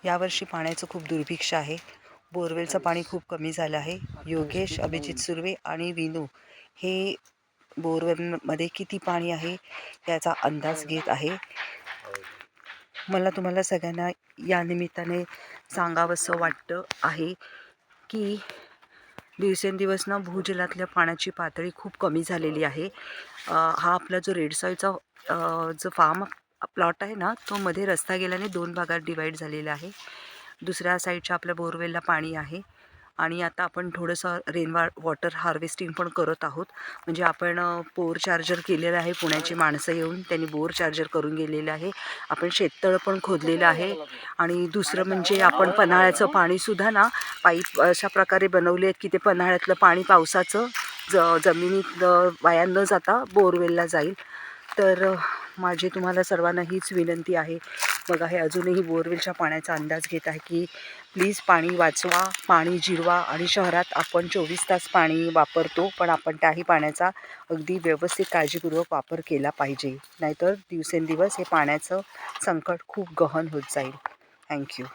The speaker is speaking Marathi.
यावर्षी पाण्याचं खूप दुर्भिक्ष आहे. बोरवेलचं पाणी खूप कमी झालं आहे. योगेश, अभिजित सुर्वे आणि विनू हे बोरवेलमध्ये किती पाणी आहे याचा अंदाज घेत आहे. मला तुम्हाला सगळ्यांना या निमित्ताने सांगावंसं वाटतं आहे की दिवसेंदिवस ना भूजलातल्या पाण्याची पातळी खूप कमी झालेली आहे. हा आपला जो रेडसॉईलचा जो फार्म प्लॉट आहे ना, तो मध्ये रस्ता गेल्याने 2 भागात डिवाईड झालेला आहे. दुसऱ्या साईडच्या आपल्या बोरवेलला पाणी आहे आणि आता आपण थोडंसं वॉटर हार्वेस्टिंग पण करत आहोत. म्हणजे आपण बोर चार्जर केलेलं आहे. पुण्याची माणसं येऊन त्यांनी बोर चार्जर करून गेलेलं आहे. आपण शेततळं पण खोदलेलं आहे आणि दुसरं म्हणजे आपण पन्हाळ्याचं पाणीसुद्धा ना पाईप अशा प्रकारे बनवले आहेत की ते पन्हाळ्यातलं पाणी पावसाचं जमिनीत वाया न जाता बोरवेलला जाईल. तर माझी तुम्हाला सर्वांना हीच विनंती आहे. बघा हे अजूनही बोरवेलच्या पाण्याचा अंदाज घेत आहे की प्लीज पाणी वाचवा, पाणी जिरवा. आणि शहरात आपण 24 तास पाणी वापरतो, पण आपण त्याही पाण्याचा अगदी व्यवस्थित काळजीपूर्वक वापर केला पाहिजे. नाहीतर दिवसेंदिवस हे पाण्याचं संकट खूप गहन होत जाईल. थँक्यू.